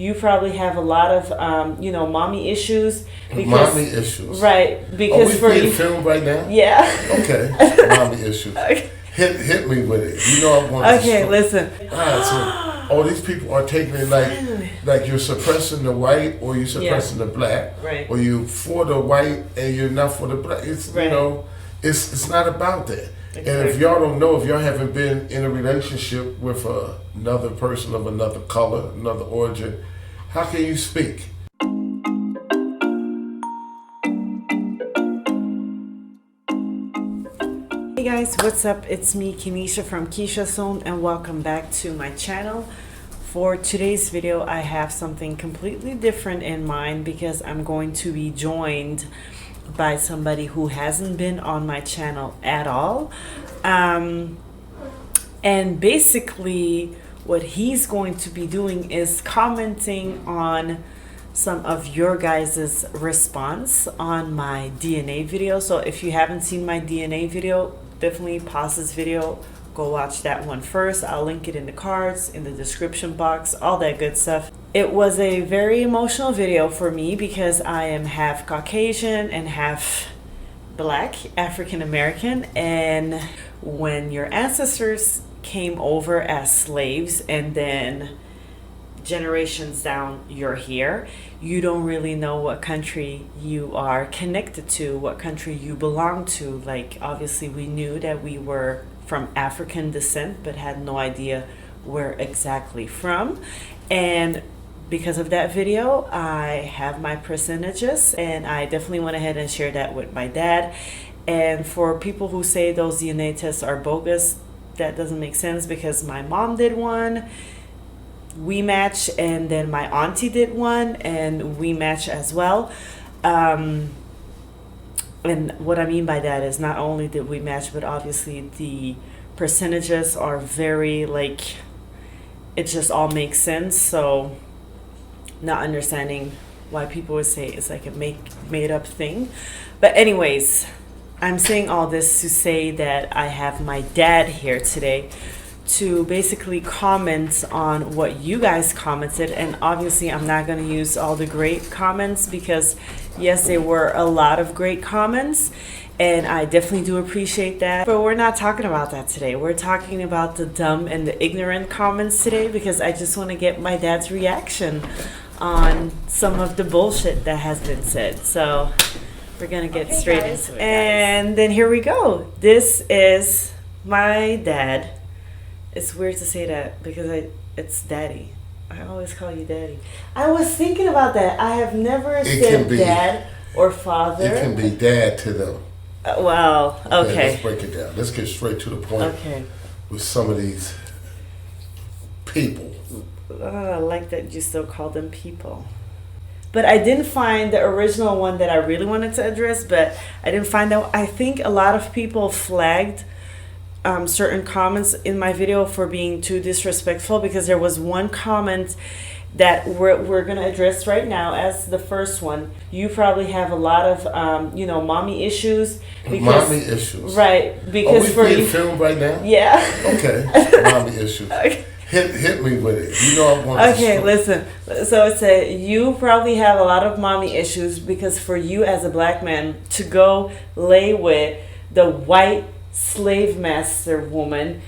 you probably have a lot of, mommy issues. Mommy issues. Right. Because for you. Filmed right now? Yeah. Okay. Mommy issues. Okay. Hit me with it. You know I want to. Okay, listen. All right, so all these people are taking it like you're suppressing the white or you're suppressing the black. Right. Or you for the white and you're not for the black. It's it's not about that. Exactly. And if y'all don't know, if y'all haven't been in a relationship with another person of another color, another origin, how can you speak? Hey guys, what's up? It's me, Kenisha from Keysha Zone, and welcome back to my channel. For today's video, I have something completely different in mind because I'm going to be joined by somebody who hasn't been on my channel at all. And basically what he's going to be doing is commenting on some of your guys' response on my DNA video. So if you haven't seen my DNA video, definitely pause this video, go watch that one first. I'll link it in the cards, in the description box, all that good stuff. It was a very emotional video for me because I am half Caucasian and half Black, African-American, and when your ancestors came over as slaves and then generations down you're here, you don't really know what country you are connected to, what country you belong to. Like, obviously we knew that we were from African descent but had no idea where exactly from. And because of that video, I have my percentages, and I definitely went ahead and shared that with my dad. And for people who say those DNA tests are bogus, that doesn't make sense because my mom did one, we match, and then my auntie did one and we match as well. And what I mean by that is not only did we match, but obviously the percentages are very, like, it just all makes sense. So not understanding why people would say it's like a made up thing. But anyways, I'm saying all this to say that I have my dad here today to basically comment on what you guys commented. And obviously I'm not going to use all the great comments because yes, there were a lot of great comments and I definitely do appreciate that, but we're not talking about that today. We're talking about the dumb and the ignorant comments today because I just want to get my dad's reaction on some of the bullshit that has been said. So we're gonna get straight into it, and then here we go. This is my dad. It's weird to say that because it's daddy. I always call you daddy. I was thinking about that. I have never said dad or father. It can be dad to them. Well, okay. Let's break it down. Let's get straight to the point. Okay. With some of these people. I like that you still call them people. But I didn't find the original one that I really wanted to address, but I didn't find that. I think a lot of people flagged certain comments in my video for being too disrespectful because there was one comment that we're going to address right now as the first one. You probably have a lot of, mommy issues. Mommy issues. Right. Because are we being filmed right now? Yeah. Okay. Mommy issues. Okay. Hit me with it. You know I want to. Okay, listen. So it said, you probably have a lot of mommy issues because for you as a Black man to go lay with the white slave master woman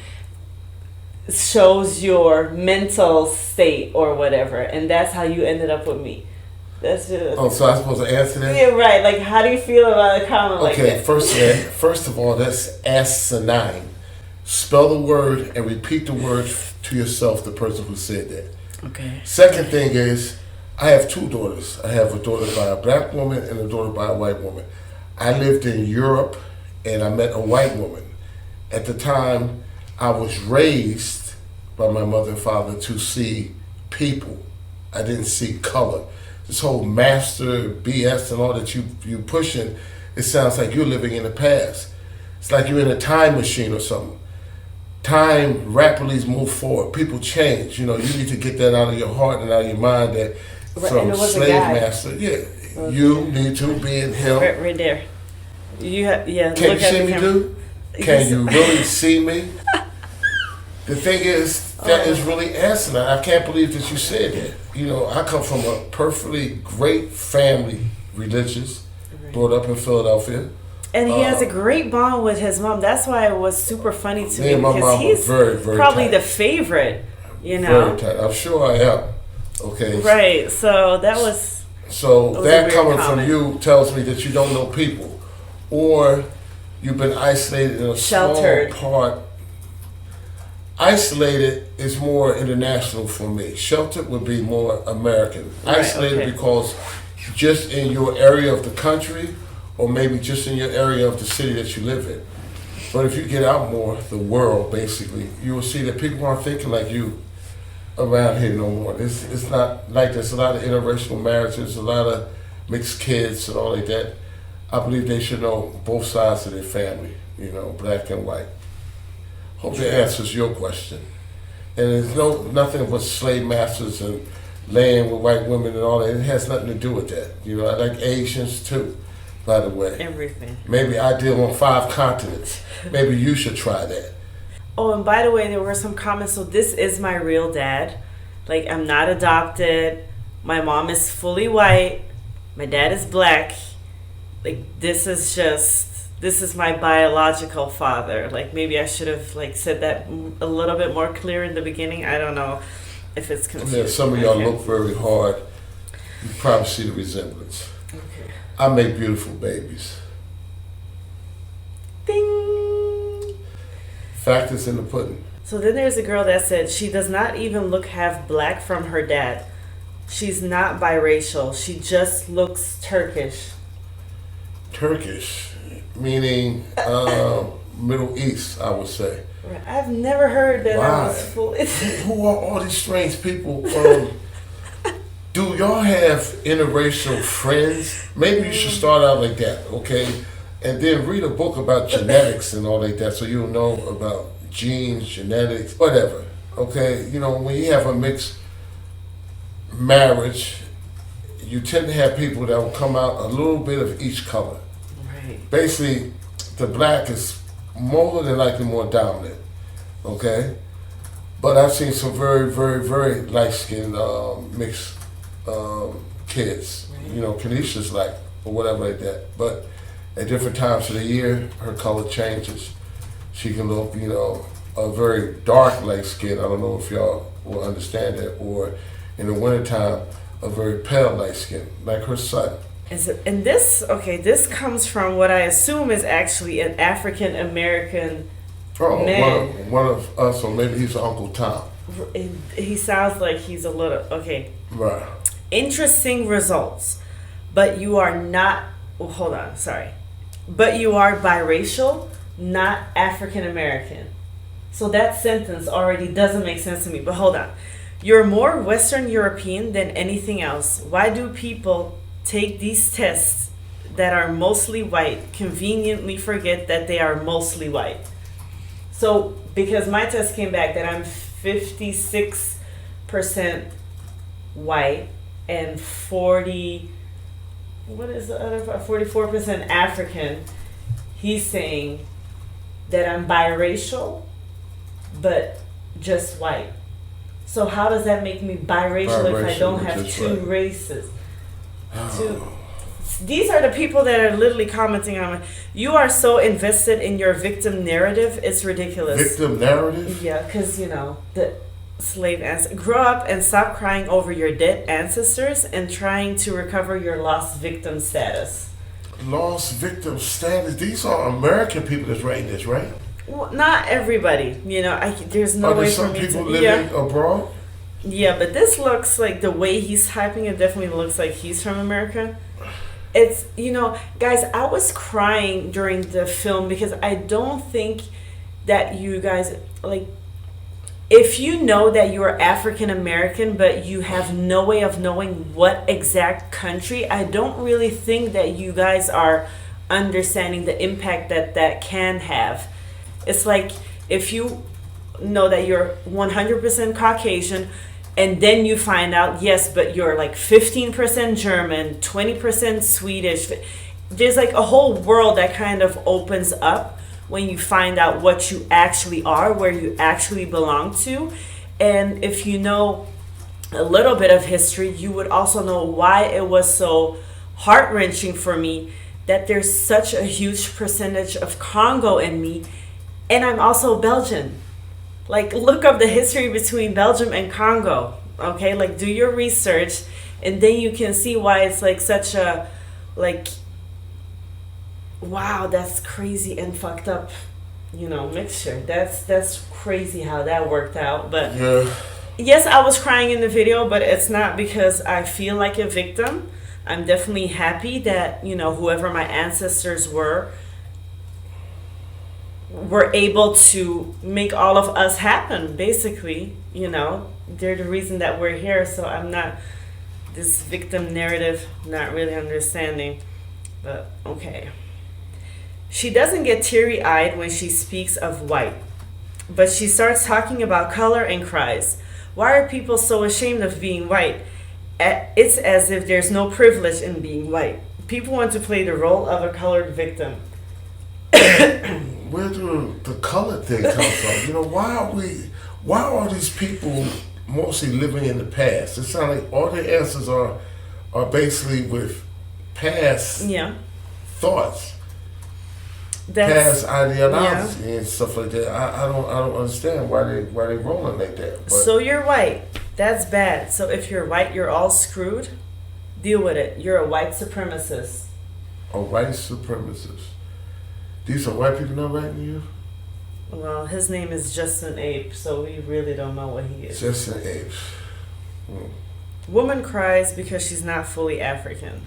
shows your mental state or whatever, and that's how you ended up with me. That's just. Oh, so I'm supposed to answer that? Yeah, right. Like, how do you feel about a comment like that? Okay, first of all, that's asinine. Spell the word and repeat the word to yourself, the person who said that. Okay. Second thing is, I have two daughters. I have a daughter by a Black woman and a daughter by a white woman. I lived in Europe and I met a white woman. At the time, I was raised by my mother and father to see people. I didn't see color. This whole master BS and all that you pushing, it sounds like you're living in the past. It's like you're in a time machine or something. Time rapidly moves forward. People change. You need to get that out of your heart and out of your mind that from slave master, you need to be in him. Right there. Can you see me, dude? Can you really see me? The thing is, that is really asinine. I can't believe that you said that. You know, I come from a perfectly great family, religious, brought up in Philadelphia. And he has a great bond with his mom. That's why it was super funny to me, and my because mom he's were very probably tight. the favorite, you know. Very tight. I'm sure I am. Okay. Right. So that was. So was that a weird coming comment. from you tells me that you don't know people, or you've been isolated in a Sheltered. small part. Isolated is more international for me. Sheltered would be more American. Right, Isolated okay. because just in your area of the country, or maybe just in your area of the city that you live in. But if you get out more, the world basically, you will see that people aren't thinking like you around here no more. It's not like there's a lot of interracial marriages, a lot of mixed kids and all like that. I believe they should know both sides of their family, you know, black and white. Hope that answers your question. And there's nothing but slave masters and laying with white women and all that. It has nothing to do with that. You know, I like Asians too, by the way. Everything. Maybe I deal on 5 continents. Maybe you should try that. Oh, and by the way, there were some comments. So this is my real dad. Like, I'm not adopted. My mom is fully white. My dad is black. Like, this is my biological father. Like, maybe I should have said that a little bit more clear in the beginning. I don't know if it's confusing. Yeah, some of y'all Okay. look very hard. You probably see the resemblance. Okay. I make beautiful babies. Ding. Fact is in the pudding. So then there's a girl that said she does not even look half black from her dad. She's not biracial. She just looks Turkish. Turkish, meaning Middle East, I would say. Right. I've never heard that. I Why? was fully. Who are all these strange people? Do y'all have interracial friends? Maybe you should start out like that, okay? And then read a book about genetics and all like that, so you'll know about genes, genetics, whatever. Okay, you know, when you have a mixed marriage, you tend to have people that will come out a little bit of each color. Right. Basically, the black is more than likely more dominant. Okay, but I've seen some very, very, very light-skinned mixed kids. You know, Kenisha's like or whatever like that. But at different times of the year, her color changes. She can look, you know, a very dark light skin. I don't know if y'all will understand that. Or in the wintertime, a very pale light skin, like her son. And this comes from what I assume is actually an African American man. One of us, or maybe he's Uncle Tom. He sounds like he's a little okay. Right. Interesting results, but you are not. Well, hold on, sorry, but you are biracial, not African American. So that sentence already doesn't make sense to me. But hold on, you're more Western European than anything else. Why do people take these tests that are mostly white conveniently forget that they are mostly white? So because my test came back that I'm 56% white and 44% African, he's saying that I'm biracial but just white. So how does that make me biracial if I don't have two races? These are the people that are literally commenting on, you are so invested in your victim narrative, it's ridiculous. Victim narrative? Yeah, because, you know, the slave ancestors. Grow up and stop crying over your dead ancestors and trying to recover your lost victim status. Lost victim status? These are American people that's writing this, right? Well, not everybody. You know, there's no way for me to... Are there some people living abroad? Yeah, but this looks like the way he's typing it definitely looks like he's from America. It's, you know, guys, I was crying during the film because I don't think that you guys, like, if you know that you're African American but you have no way of knowing what exact country, I don't really think that you guys are understanding the impact that that can have. It's like if you know that you're 100% Caucasian and then you find out, yes, but you're like 15% German, 20% Swedish. There's like a whole world that kind of opens up when you find out what you actually are, where you actually belong to. And if you know a little bit of history, you would also know why it was so heart-wrenching for me that there's such a huge percentage of Congo in me, and I'm also Belgian. Like, look up the history between Belgium and Congo, okay? Like, do your research, and then you can see why it's like such a, like, wow, that's crazy and fucked up, you know, mixture. That's crazy how that worked out. But Yeah. yes, I was crying in the video, but it's not because I feel like a victim. I'm definitely happy that, you know, whoever my ancestors were able to make all of us happen, basically. You know, they're the reason that we're here. So I'm not, this victim narrative, not really understanding. But okay. She doesn't get teary-eyed when she speaks of white, but she starts talking about color and cries. Why are people so ashamed of being white? It's as if there's no privilege in being white. People want to play the role of a colored victim. Where do the color thing come from? You know, why are these people mostly living in the past? It sounds like all their answers are basically with past thoughts, past ideology and stuff like that. I don't understand why they rolling like that. But so you're white. That's bad. So if you're white, you're all screwed. Deal with it. You're a white supremacist. A white supremacist. These are white people not writing you? Well, his name is Justin Ape, so we really don't know what he is. Justin Ape. Woman cries because she's not fully African.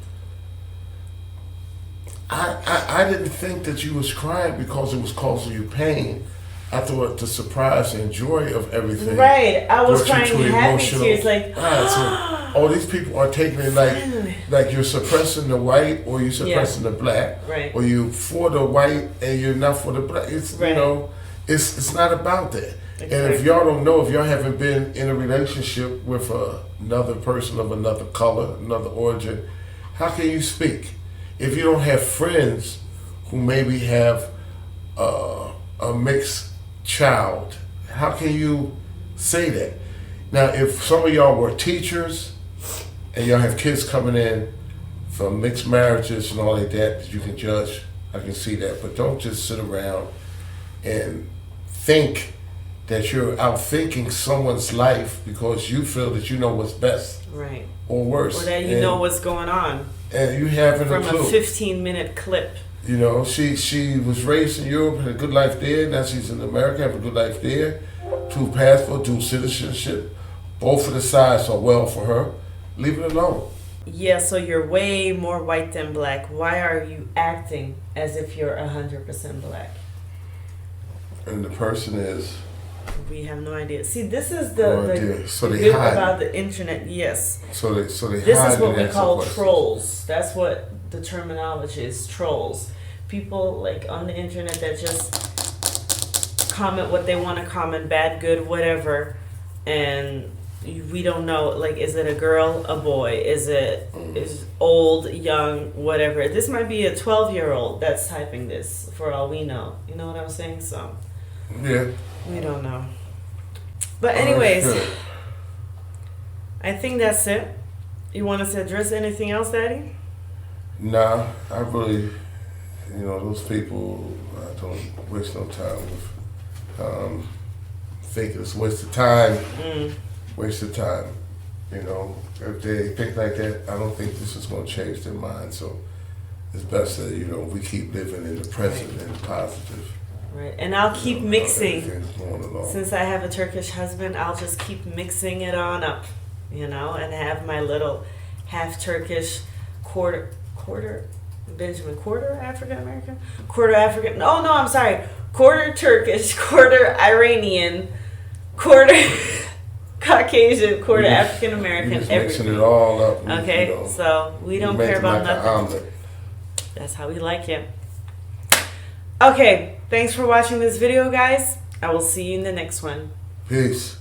I didn't think that you was crying because it was causing you pain. I thought the surprise and joy of everything. Right. I was brought you crying to happy emotional. tears like, all these people are taking it like you're suppressing the white or you're suppressing the black. Right. Or you for the white and you're not for the black. It's you know, it's not about that. Exactly. And if y'all don't know, if y'all haven't been in a relationship with another person of another color, another origin, how can you speak? If you don't have friends who maybe have a mixed child, how can you say that? Now, if some of y'all were teachers and y'all have kids coming in from mixed marriages and all like that you can judge, I can see that. But don't just sit around and think that you're out thinking someone's life because you feel that you know what's best. Right. Or worse. Or that you know what's going on. And you haven't from a clue. A 15-minute clip. You know, she was raised in Europe, had a good life there. Now she's in America, have a good life there. 2 passport, 2 citizenship. Both of the sides are well for her. Leave it alone. Yeah, so you're way more white than black. Why are you acting as if you're 100% black? And the person is... We have no idea. See, this is the so they good hide about the internet. Yes. So they this hide. Is what we call trolls. That's what the terminology is. Trolls. People like on the internet that just comment what they want to comment, bad, good, whatever, and we don't know. Like, is it a girl, a boy? Is it is old, young, whatever? This might be a 12-year-old that's typing this. For all we know, you know what I'm saying? So. Yeah. We don't know. But anyways, I think that's it. You want us to address anything else, Daddy? Nah, I really, those people, I don't waste no time with thinking it's a waste of time. Waste of time. If they think like that, I don't think this is going to change their mind. So it's best that, we keep living in the present and the positive. Right, and I'll keep mixing. Since I have a Turkish husband, I'll just keep mixing it on up, and have my little half Turkish, quarter Benjamin, quarter African American, quarter African. Oh no, I'm sorry, quarter Turkish, quarter Iranian, quarter Caucasian, quarter African American. Mixing it all up. Okay, so we don't care about nothing. That's how we like it. Okay, thanks for watching this video, guys. I will see you in the next one. Peace.